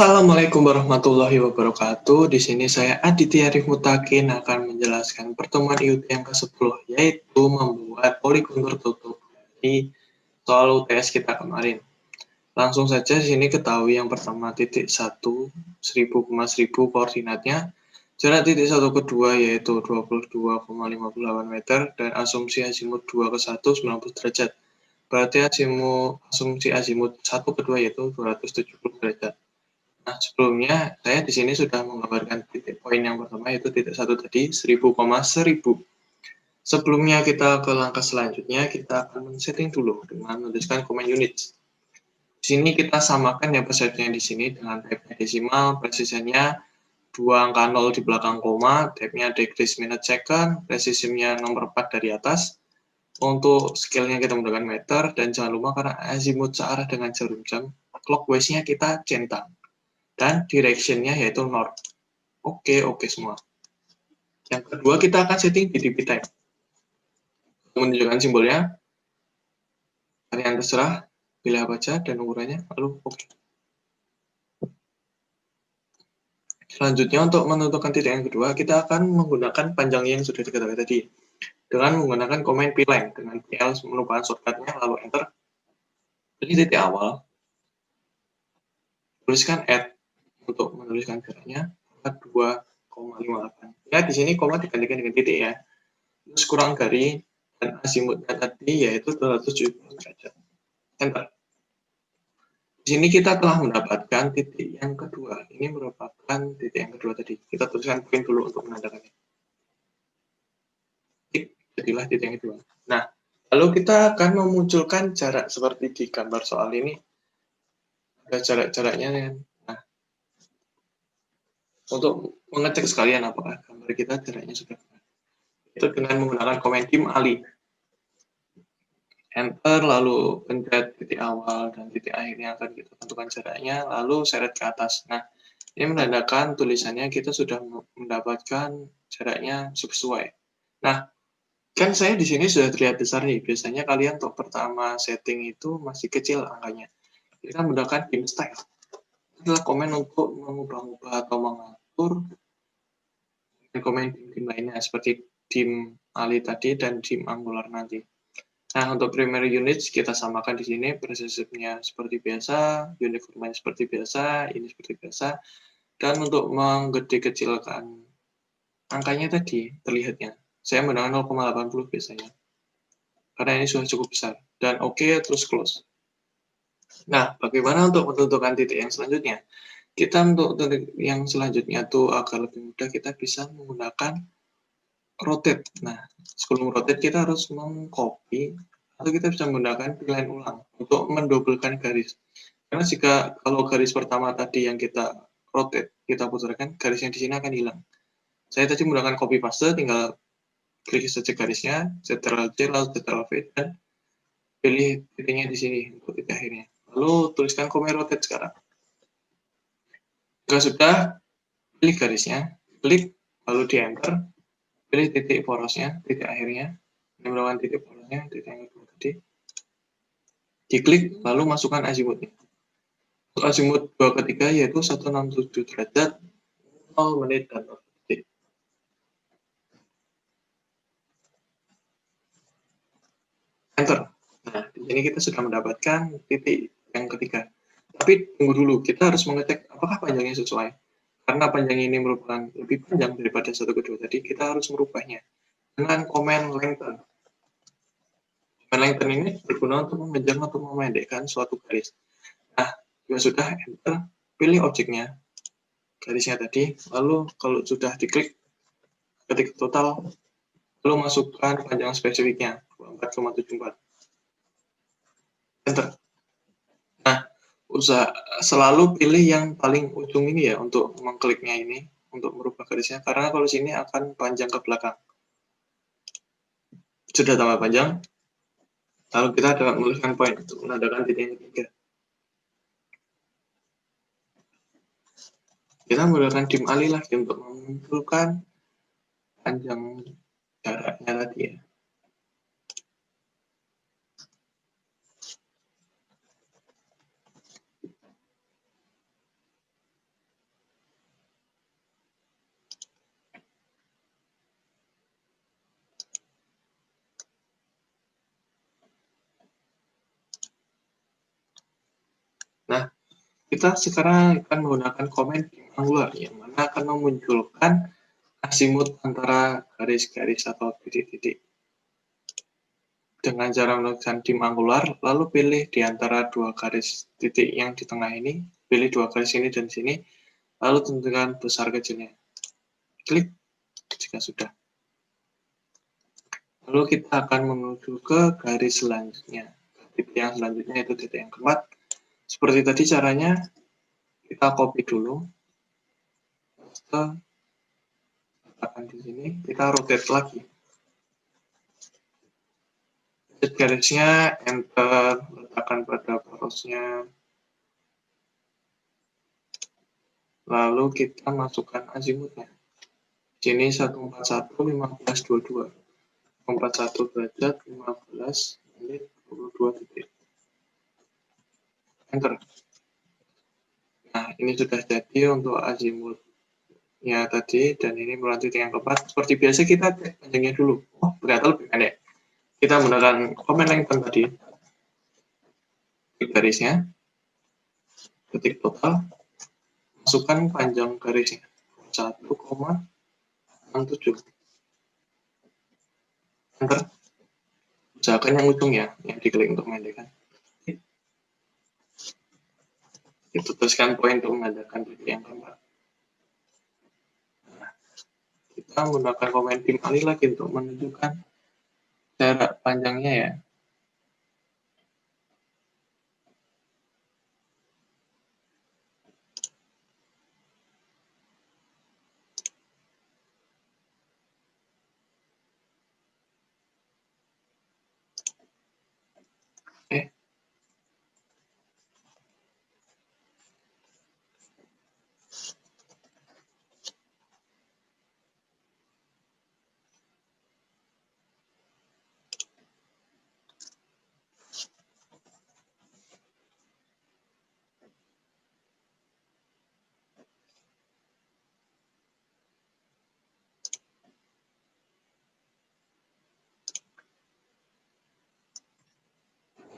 Assalamualaikum warahmatillahi wabarakatuh. Di sini saya Aditya Arif Mutakin akan menjelaskan pertemuan IUT yang ke-10, yaitu membuat poligon tertutup di soal UTS kita kemarin. Langsung saja di sini ketahui yang pertama titik 1, 1000,1000 koordinatnya. Jarak titik 1 ke 2 yaitu 22,58 meter dan asumsi azimut 2 ke 1 90 derajat. Berarti asumsi azimut 1 ke 2 yaitu 270 derajat. Nah, sebelumnya saya di sini sudah menggambarkan titik poin yang pertama yaitu titik 1 tadi 1000,1000. Sebelumnya kita ke langkah selanjutnya, kita akan men-setting dulu dengan menuliskan comment units. Di sini kita samakan ya persepsinya di sini dengan type desimal, presisinya 2 angka 0 di belakang koma, type-nya degrees minute second, presisinya nomor 4 dari atas. Untuk scale-nya kita menggunakan meter, dan jangan lupa karena azimut searah dengan jarum jam, clockwise-nya kita centang. Dan direction-nya yaitu north. Oke semua. Yang kedua kita akan setting di DP type. Menunjukkan simbolnya, kalian terserah, pilih apa aja dan ukurannya, lalu oke. Selanjutnya untuk menentukan titik yang kedua, kita akan menggunakan panjang yang sudah diketahui tadi. Dengan menggunakan command P-line, dengan PL merupakan shortcut-nya, lalu enter. Pilih titik awal, tuliskan add untuk menuliskan jaraknya 2,58. Ya, di sini koma digantikan dengan titik ya. Terus kurang dari dan azimutnya tadi yaitu 270 derajat. Enter. Di sini kita telah mendapatkan titik yang kedua. Ini merupakan titik yang kedua tadi. Kita tuliskan poin dulu untuk menandakannya. Jadilah titik yang kedua. Nah, lalu kita akan memunculkan jarak seperti di gambar soal ini. Ada jarak-jaraknya. Nah, untuk mengecek sekalian apakah gambar kita jaraknya sudah benar. Itu dengan menggunakan command dim ali. Enter, lalu pencet titik awal dan titik akhirnya akan kita tentukan jaraknya, lalu seret ke atas. Nah, ini menandakan tulisannya kita sudah mendapatkan jaraknya sesuai. Nah, kan saya di sini sudah terlihat besar nih. Biasanya kalian untuk pertama setting itu masih kecil angkanya. Kita menggunakan dim style. Itu adalah komen untuk mengubah-ubah atau mengatur komen dim lainnya seperti dim ali tadi dan dim angular nanti. Nah, untuk primary units kita samakan di sini, presisifnya seperti biasa, uniformnya seperti biasa, ini seperti biasa, dan untuk menggede kecilkan angkanya tadi terlihatnya, saya menggunakan 0,80 biasanya, karena ini sudah cukup besar, dan oke, terus close. Nah, bagaimana untuk menentukan titik yang selanjutnya? Kita untuk titik yang selanjutnya tuh agar lebih mudah, kita bisa menggunakan rotate. Nah, sebelum rotate kita harus mengcopy atau kita bisa menggunakan pilihan ulang untuk mendobelkan garis. Karena jika kalau garis pertama tadi yang kita rotate, kita putarkan, garisnya di sini akan hilang. Saya tadi menggunakan copy paste, tinggal klik saja garisnya, Ctrl C, lalu Ctrl V, dan pilih titiknya di sini untuk titik akhirnya. Lalu tuliskan command rotate sekarang. Jika sudah, pilih garisnya, klik, lalu di enter, pilih titik porosnya, titik akhirnya, ini merupakan titik porosnya, titik yang kedua tadi, diklik, lalu masukkan azimutnya. Untuk azimut 2 ke 3 yaitu 167 derajat, 0 menit dan 0 detik. Enter. Nah, di sini kita sudah mendapatkan titik yang ketiga. Tapi tunggu dulu, kita harus mengecek apakah panjangnya sesuai. Karena panjang ini merupakan lebih panjang daripada 1 ke 2 tadi, kita harus merubahnya dengan command lengthen. Command lengthen ini berguna untuk mengejar atau memendekkan suatu garis. Nah, jika sudah, enter, pilih objeknya, garisnya tadi, lalu kalau sudah diklik, ketik total, lalu masukkan panjang spesifiknya, 24,74. Enter. Nah, selalu pilih yang paling ujung ini ya, untuk mengkliknya ini, untuk merubah garisnya, karena kalau sini akan panjang ke belakang. Sudah tambah panjang, lalu kita dapat menuliskan poin untuk menandakan titik yang ketiga. Kita menggunakan dim ali lagi untuk mengumpulkan panjang jaraknya tadi ya. Kita sekarang akan menggunakan komen dim angular, yang mana akan memunculkan azimut antara garis-garis atau titik-titik. Dengan cara menekan dim angular, lalu pilih di antara dua garis titik yang di tengah ini, pilih dua garis ini dan sini, lalu tentukan besar kecilnya. Klik jika sudah. Lalu kita akan menuju ke garis selanjutnya. Titik yang selanjutnya itu titik yang keempat. Seperti tadi caranya, kita copy dulu. Kita letakkan di sini, kita rotate lagi. Set garisnya, enter, letakkan pada porosnya. Lalu kita masukkan azimutnya. Sini 141, 15, 22. 41 derajat, 15 menit, 22 detik. Enter. Nah, ini sudah jadi untuk azimutnya tadi, dan ini merupakan titik yang keempat. Seperti biasa kita cek panjangnya dulu. Oh, ternyata lebih pendek. Kita menggunakan comment length tadi. Klik garisnya, ketik total, masukkan panjang garisnya 1,67. Enter. Usahakan yang ujung ya, yang diklik untuk memendekkan. Itu tuliskan poin untuk mengadakan titik yang keempat. Nah, kita menggunakan komen dim alih lagi untuk menunjukkan jarak panjangnya ya. Oke.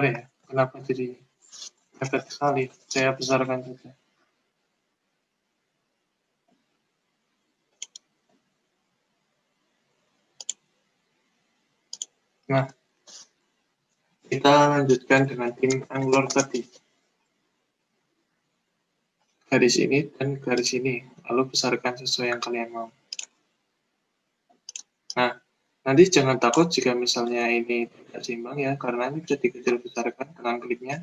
Oh ya, kenapa jadi efek sekali? Saya besarkan saja. Nah, kita lanjutkan dengan dim angular tadi. Garis ini dan garis ini, lalu besarkan sesuai yang kalian mau. Nah, nanti jangan takut jika misalnya ini tidak seimbang ya, karena ini bisa dikecil besarkan dengan kliknya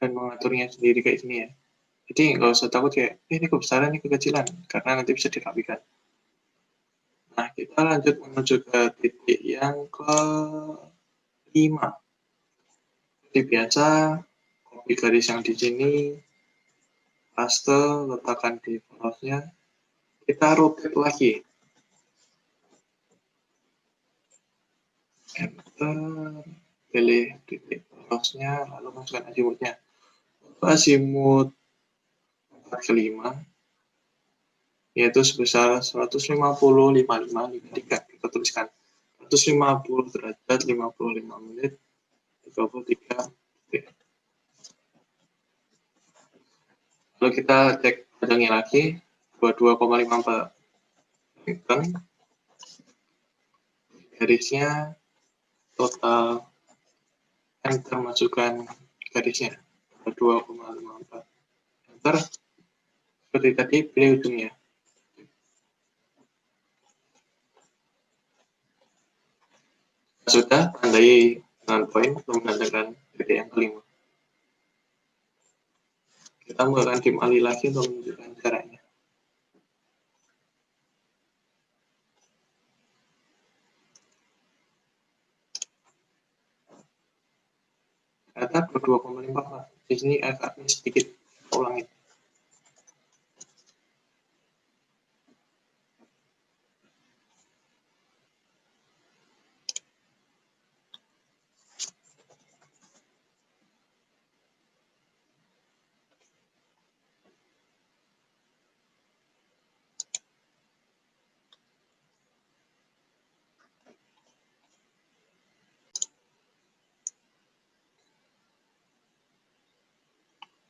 dan mengaturnya sendiri kayak gini ya. Jadi nggak usah takut kayak, ini kebesaran, ini kekecilan, karena nanti bisa dirapikan. Nah, kita lanjut menuju ke titik yang ke-5. Seperti biasa, copy garis yang di sini, paste, letakkan di porosnya, kita rotate lagi. Enter, pilih titik porosnya, lalu masukkan azimutnya. Azimut 4 ke 5, yaitu sebesar 150,55,53. Kita tuliskan 150 derajat, 55 menit, 33 detik. Lalu kita cek panjangnya lagi, 22,54 meter. Garisnya total, enter, masukkan garisnya 22,54 meter. Seperti tadi, pilih ujungnya. Sudah, tandai dengan poin untuk menandakan titik yang kelima. Kita menggunakan dim alih lagi untuk menunjukkan caranya. Ternyata 22,54. Di sini agak sedikit ulangi.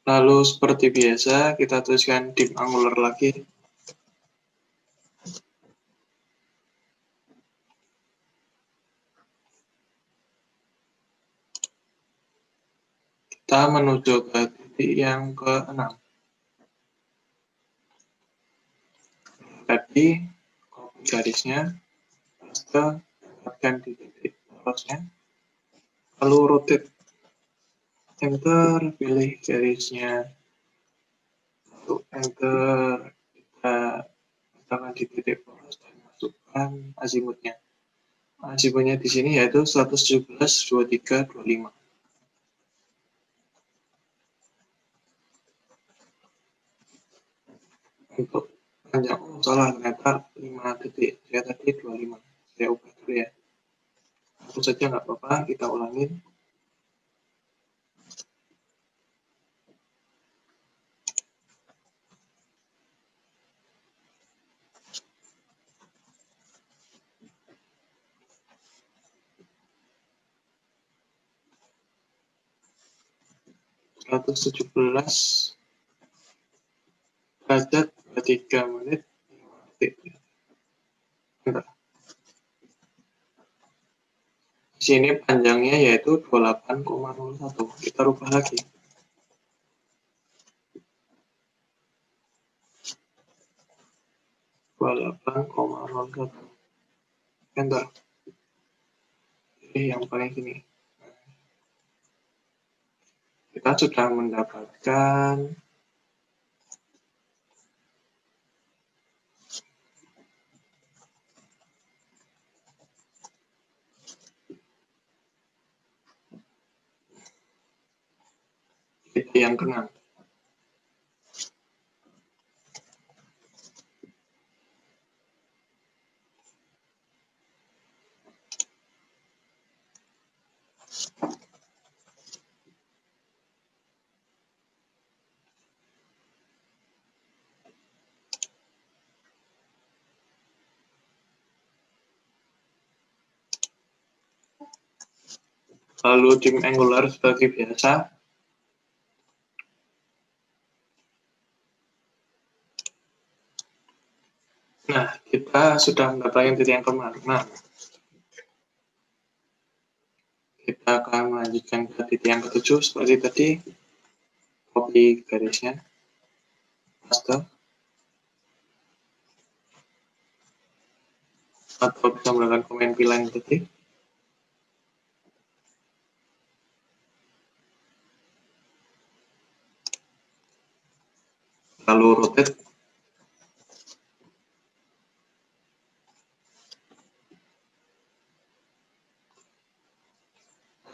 Lalu seperti biasa, kita tuliskan dim angular lagi. Kita menuju ke titik yang ke-6. Tadi, copy garisnya, paste, dapatkan di titik porosnya, lalu rotate. Enter, pilih garisnya. Untuk enter, kita letakkan di titik poros dan masukkan azimutnya. Azimutnya di sini yaitu 117, 23, 25. Untuk panjang, salah, ternyata 5 detik. Saya tadi 25. Saya ubah dulu ya. Tentu saja nggak apa-apa, kita ulangin. Seratus 117 derajat 3 menit 5 detik. Bentar. Di sini panjangnya yaitu 28,01. Kita rubah lagi. 28,01. Enter. Ini yang paling sini. Kita sudah mendapatkan titik yang ke-6. Lalu dim angular seperti biasa. Nah, kita sudah mendapatkan titik yang ke-6. Kita akan melanjutkan ke titik yang ke-7 seperti tadi. Copy garisnya, paste, atau bisa menggunakan command line tadi. Lalu rotate.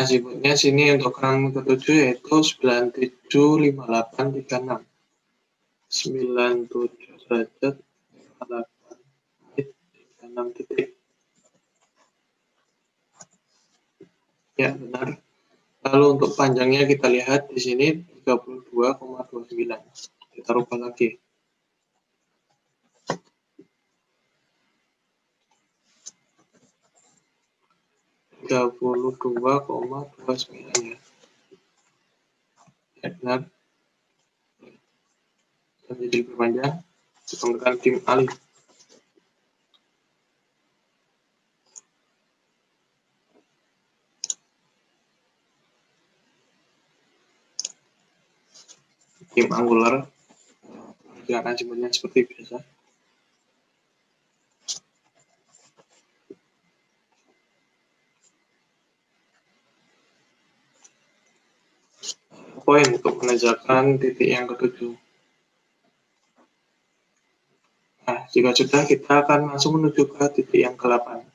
Azimutnya sini untuk yang ke-7 yaitu 975836. 97 derajat 58 menit 36 detik. Ya, benar. Lalu untuk panjangnya kita lihat di sini 32,29. Kita rubah lagi. 32,29 ya. Ya, benar. Jadi lebih panjang. Kita menggunakan dim alih. Dim angular. Dengan achievement seperti biasa. Poin untuk menanjakan titik yang ke-7. Nah, jika sudah, kita akan langsung menuju ke titik yang ke-8.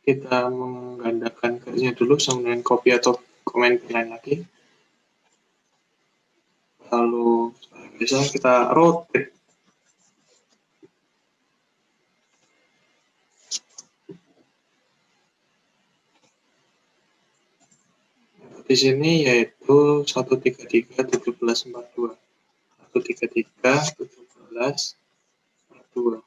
Kita menggandakan garisnya dulu sama dengan copy atau comment line lagi. Lalu bisa kita rotate. Di sini yaitu 1331742. 1331742.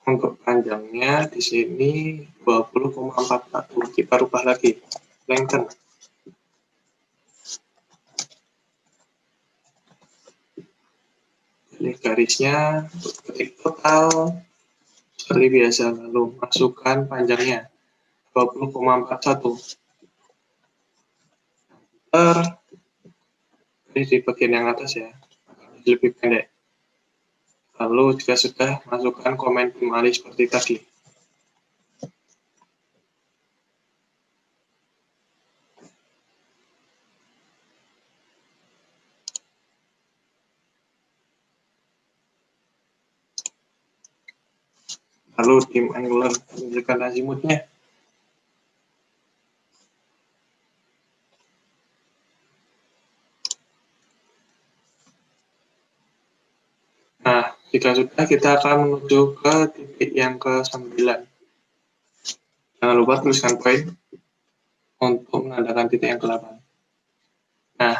Untuk panjangnya di sini 20,41. Kita rubah lagi, lengthen. Ini garisnya untuk ketik total seperti biasa, lalu masukkan panjangnya 20,41. Di bagian yang atas ya, lebih pendek. Lalu jika sudah, masukkan komen kembali seperti tadi. Lalu tim angular menunjukkan azimutnya. Nah, jika sudah, kita akan menuju ke titik yang ke-9. Jangan lupa tuliskan poin untuk menandakan titik yang ke-8. Nah,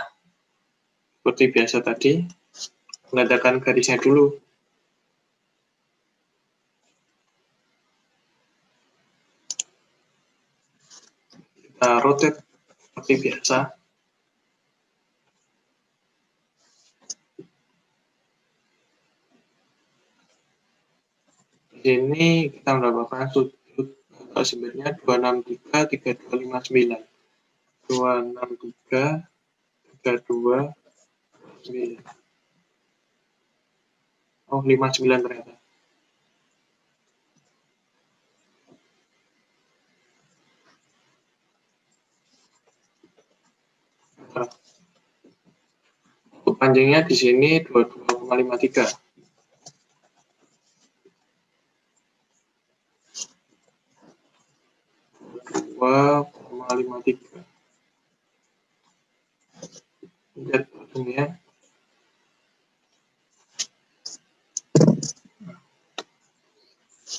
seperti biasa tadi, menandakan garisnya dulu. Kita rotate seperti biasa. Di sini kita mendapatkan sudut sebenarnya 263, 3259. 263, 32, 9. Oh, 59 ternyata. Untuk panjangnya di sini 22,53. 2,53. Lihat ujungnya.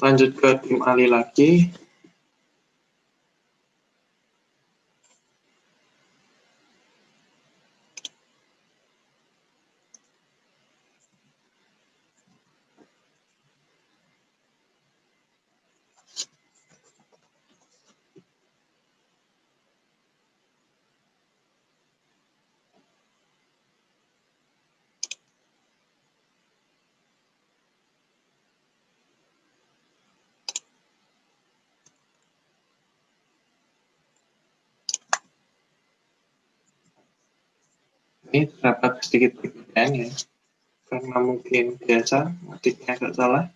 Lanjut ke tim alih lagi. Ini terdapat sedikit perbedaan ya, karena mungkin biasa ngetiknya agak salah.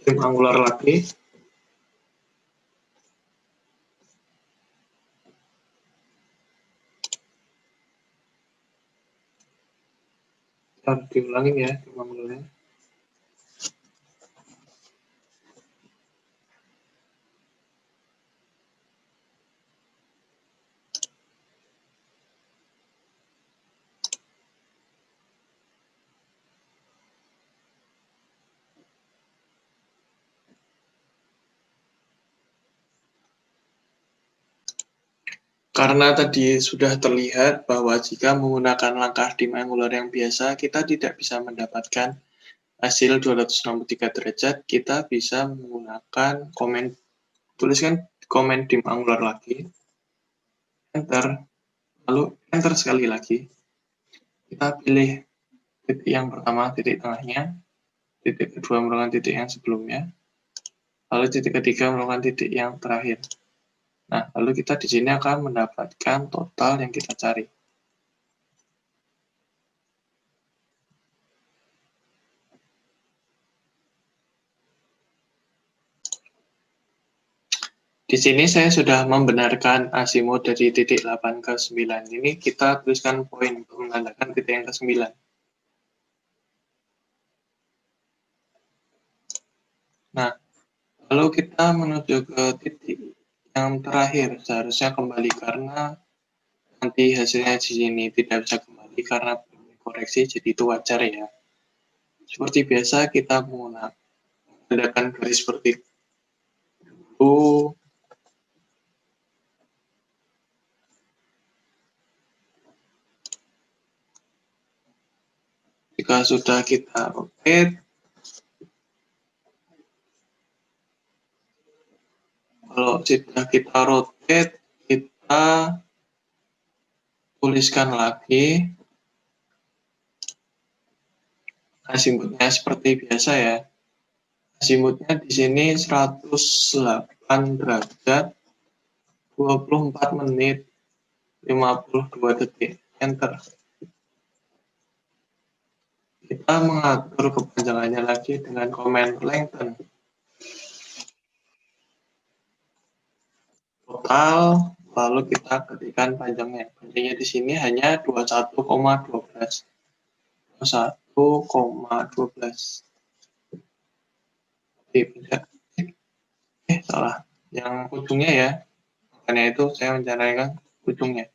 Tim angular lagi. Harus diulangin ya tim angularnya. Karena tadi sudah terlihat bahwa jika menggunakan langkah tim angular yang biasa, kita tidak bisa mendapatkan hasil 263 derajat, kita bisa menggunakan komen, tuliskan komen tim angular lagi, enter, lalu enter sekali lagi. Kita pilih titik yang pertama, titik tengahnya, titik kedua merupakan titik yang sebelumnya, lalu titik ketiga merupakan titik yang terakhir. Nah, lalu kita di sini akan mendapatkan total yang kita cari. Di sini saya sudah membenarkan azimut dari titik 8 ke 9. Ini kita tuliskan poin untuk menandakan titik yang ke-9. Nah, lalu kita menuju ke titik yang terakhir, seharusnya kembali karena nanti hasilnya di sini tidak bisa kembali karena koreksi, jadi itu wajar ya. Seperti biasa kita menggunakan garis seperti itu, Jika sudah kita rotate, kalau sudah kita rotate, kita tuliskan lagi azimutnya seperti biasa ya. Azimutnya di sini 108 derajat, 24 menit, 52 detik. Enter. Kita mengatur kepanjangannya lagi dengan command lengthen. Total, lalu kita ketikkan panjangnya. Panjangnya di sini hanya 21,12. 21,12. Salah. Yang ujungnya ya. Makanya itu saya mencarikan ujungnya.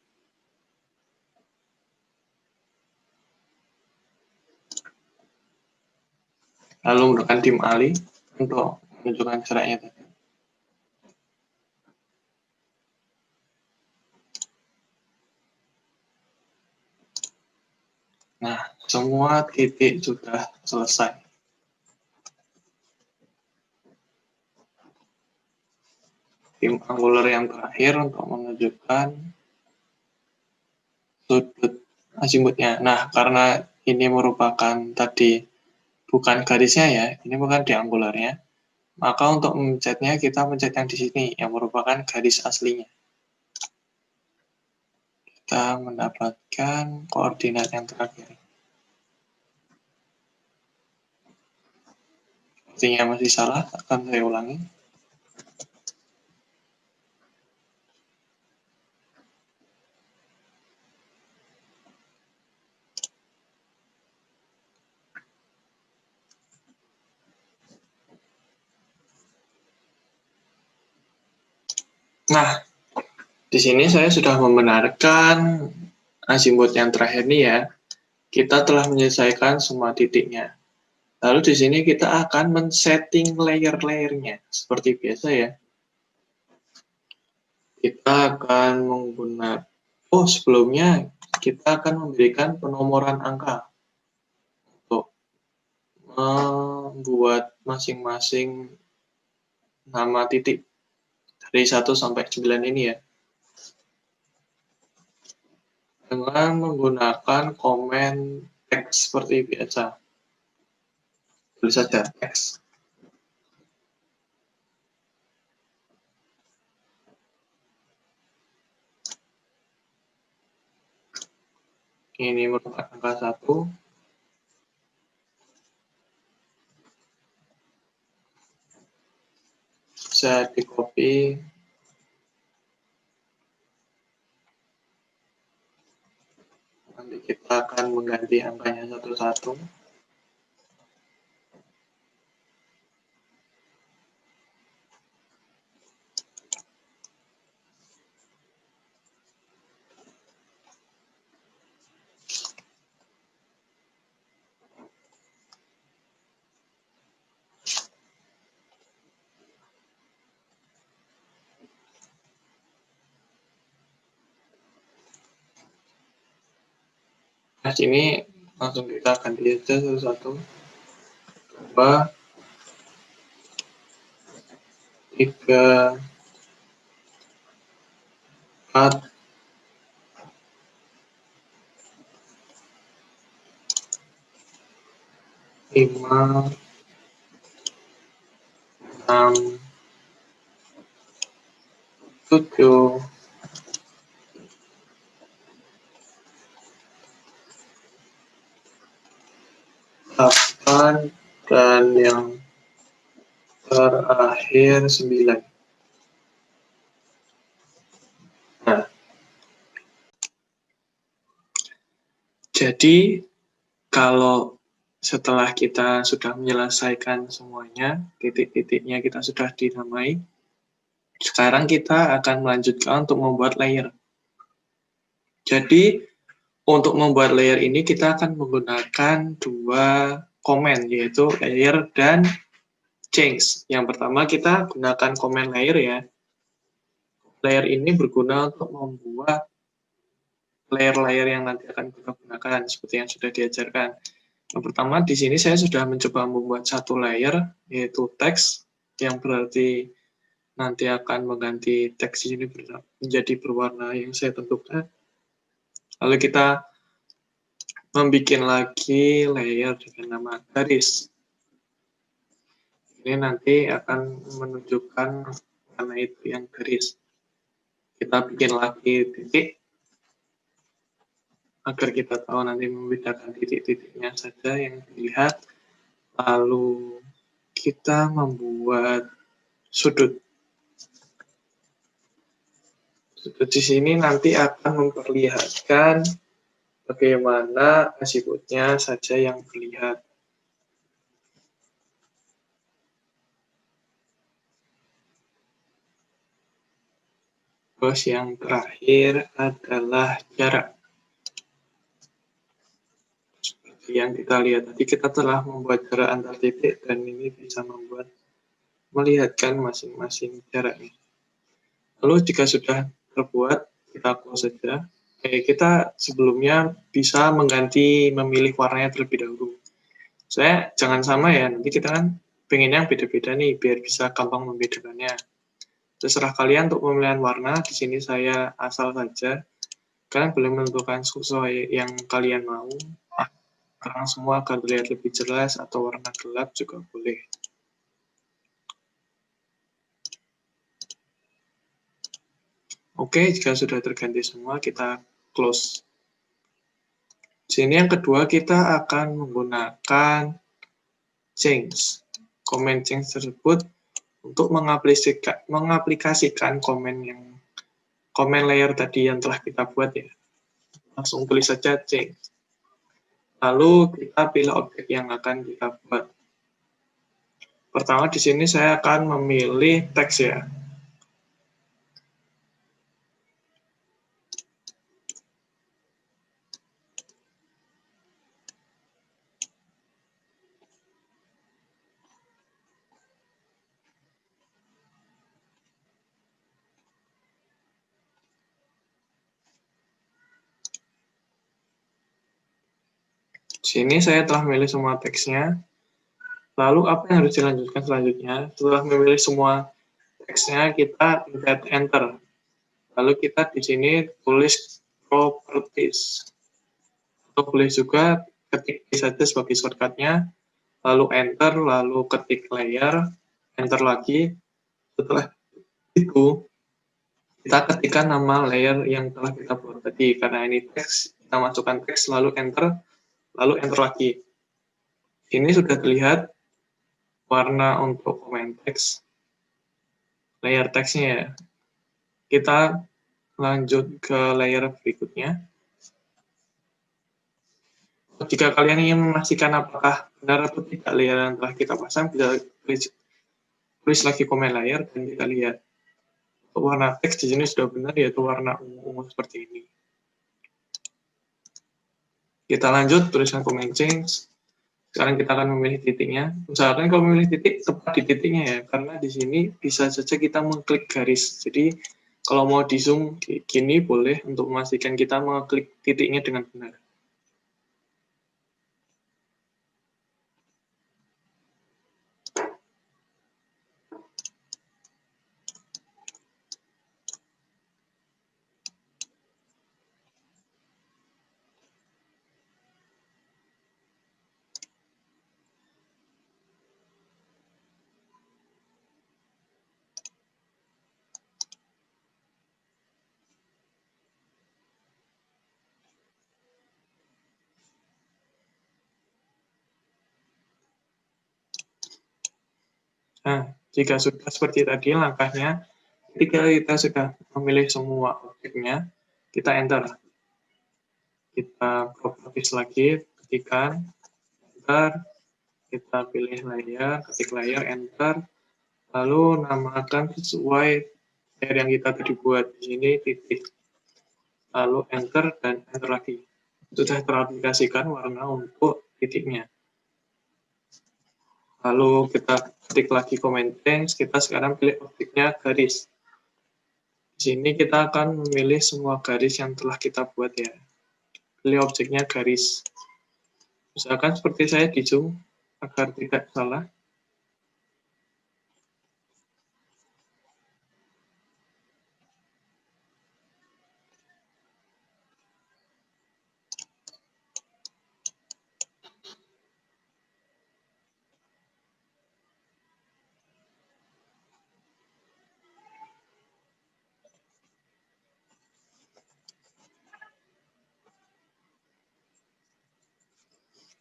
Lalu menggunakan dim alih untuk menunjukkan jaraknya tadi. Nah, semua titik sudah selesai. Tim angular yang terakhir untuk menunjukkan sudut azimutnya. Nah, karena ini merupakan tadi bukan garisnya ya, ini bukan di angularnya, maka untuk mencetnya kita mencet yang di sini, yang merupakan garis aslinya. Kita mendapatkan koordinat yang terakhir. Sepertinya masih salah, akan saya ulangi. Nah, di sini saya sudah membenarkan azimut yang terakhir nih ya. Kita telah menyelesaikan semua titiknya. Lalu di sini kita akan men-setting layer-layernya. Seperti biasa ya. Kita akan menggunakan, sebelumnya kita akan memberikan penomoran angka untuk membuat masing-masing nama titik dari 1 sampai 9 ini ya. Dengan menggunakan komen teks seperti biasa. Tulis saja teks. Ini merupakan angka 1. Bisa di copy. Nanti kita akan mengganti angkanya satu-satu. Nah, sini langsung kita ganti aja satu-satu. 2, 3, 4, 5, 6, 7, 8, dan yang terakhir 9. Nah, jadi kalau setelah kita sudah menyelesaikan semuanya, titik-titiknya kita sudah dinamai, sekarang kita akan melanjutkan untuk membuat layer. Jadi, untuk membuat layer ini kita akan menggunakan 2 command, yaitu layer dan change. Yang pertama kita gunakan command layer ya. Layer ini berguna untuk membuat layer-layer yang nanti akan kita gunakan, seperti yang sudah diajarkan. Yang pertama, di sini saya sudah mencoba membuat satu layer, yaitu teks, yang berarti nanti akan mengganti teks ini menjadi berwarna yang saya tentukan. Lalu kita membuat lagi layer dengan nama garis. Ini nanti akan menunjukkan warna itu yang garis. Kita bikin lagi titik, agar kita tahu nanti membedakan titik-titiknya saja yang dilihat. Lalu kita membuat sudut. Sudut di sini nanti akan memperlihatkan bagaimana atributnya saja yang terlihat. Terus yang terakhir adalah jarak. Seperti yang kita lihat tadi, kita telah membuat jarak antar titik dan ini bisa melihatkan masing-masing jaraknya. Lalu jika sudah terbuat, kita close saja. Kita sebelumnya bisa mengganti memilih warnanya terlebih dahulu. Saya jangan sama ya, nanti kita kan pengen yang beda-beda nih, biar bisa gampang membedakannya. Terserah kalian untuk pemilihan warna, di sini saya asal saja. Kalian boleh menentukan sesuai yang kalian mau. Terang semua agar terlihat lebih jelas, atau warna gelap juga boleh. Oke, jika sudah terganti semua, kita close. Sini yang kedua, kita akan menggunakan change. Comment change tersebut untuk mengaplikasikan komen layer tadi yang telah kita buat ya. Langsung tulis saja change. Lalu kita pilih objek yang akan kita buat. Pertama di sini saya akan memilih teks ya. Di sini saya telah memilih semua teksnya. Lalu apa yang harus dilanjutkan selanjutnya? Setelah memilih semua teksnya, kita pencet enter. Lalu kita di sini tulis properties. Atau boleh juga ketik saja sebagai shortcut-nya, lalu enter, lalu ketik layer, enter lagi. Setelah itu, kita ketikkan nama layer yang telah kita buat tadi. Karena ini teks, kita masukkan teks, lalu enter lagi. Ini sudah terlihat warna untuk komen teks, layer teksnya ya. Kita lanjut ke layer berikutnya. Jika kalian ingin memastikan apakah benar atau tidak layer yang telah kita pasang, bisa tulis lagi komen layer dan kita lihat. Untuk warna teks di sini sudah benar, yaitu warna ungu seperti ini. Kita lanjut, tuliskan comment change. Sekarang kita akan memilih titiknya. Misalkan kalau memilih titik, tepat di titiknya ya, karena di sini bisa saja kita mengklik garis. Jadi kalau mau di zoom gini boleh untuk memastikan kita mengklik titiknya dengan benar. Nah, jika sudah seperti tadi langkahnya, ketika kita sudah memilih semua objeknya, kita enter. Kita properties lagi, ketikkan, enter, kita pilih layer, ketik layer, enter, lalu namakan sesuai layer yang kita tadi buat. Di sini titik. Lalu enter dan enter lagi. Sudah teraplikasikan warna untuk titiknya. Lalu kita ketik lagi comment change, kita sekarang pilih objeknya garis. Di sini kita akan memilih semua garis yang telah kita buat ya. Pilih objeknya garis. Usahakan seperti saya di Zoom agar tidak salah.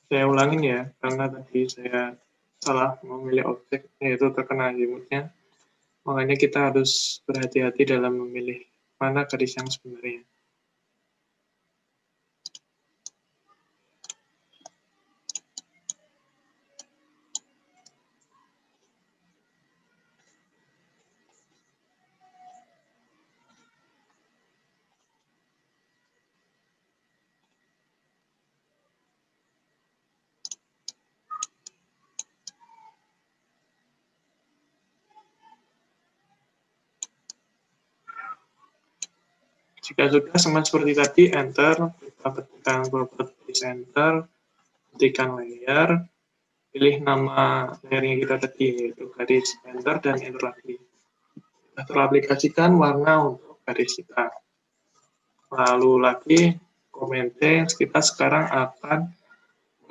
Saya ulangin ya, karena tadi saya salah memilih objek, yaitu terkena azimutnya. Makanya kita harus berhati-hati dalam memilih mana garis yang sebenarnya. Jika sudah sama seperti tadi, enter, kita ketikkan properties enter, ketikkan layer, pilih nama layernya kita tadi, yaitu garis enter dan enter lagi. Kita teraplikasikan warna untuk garis kita. Lalu lagi, comments, kita sekarang akan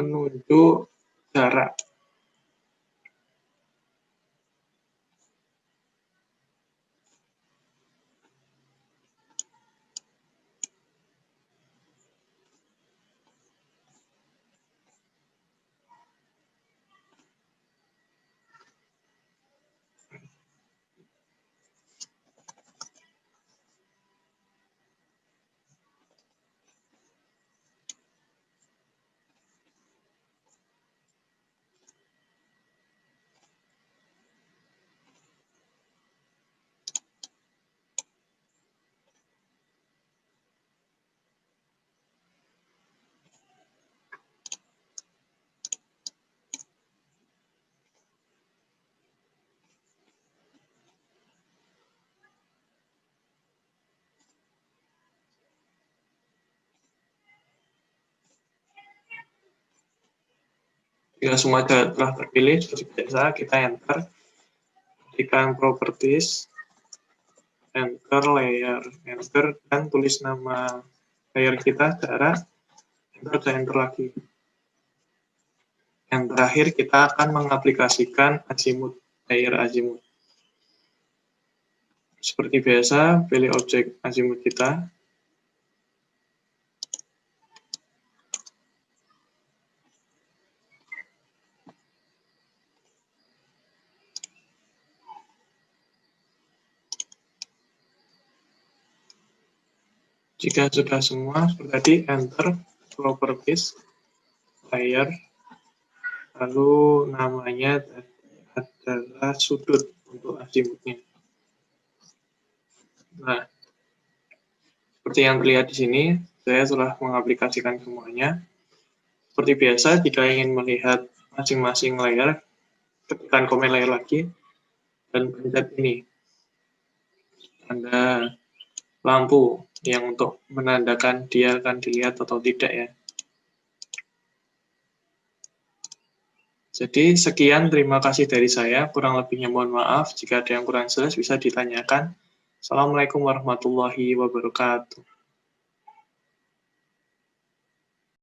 menunjuk jarak. Jika semua telah terpilih, seperti biasa, kita enter, ketikkan properties, enter layer, enter, dan tulis nama layer kita, jarak, enter, dan enter lagi. Yang terakhir, kita akan mengaplikasikan azimut, layer azimut. Seperti biasa, pilih objek azimut kita. Jika sudah semua, seperti tadi, enter, properties, layer, lalu namanya adalah sudut untuk azimutnya. Nah, seperti yang terlihat di sini, saya telah mengaplikasikan semuanya. Seperti biasa, jika ingin melihat masing-masing layer, ketikkan komen layer lagi, dan pencet ini. Tanda lampu yang untuk menandakan dia akan dilihat atau tidak ya. Jadi sekian, terima kasih dari saya. Kurang lebihnya mohon maaf. Jika ada yang kurang jelas bisa ditanyakan. Assalamualaikum warahmatullahi wabarakatuh.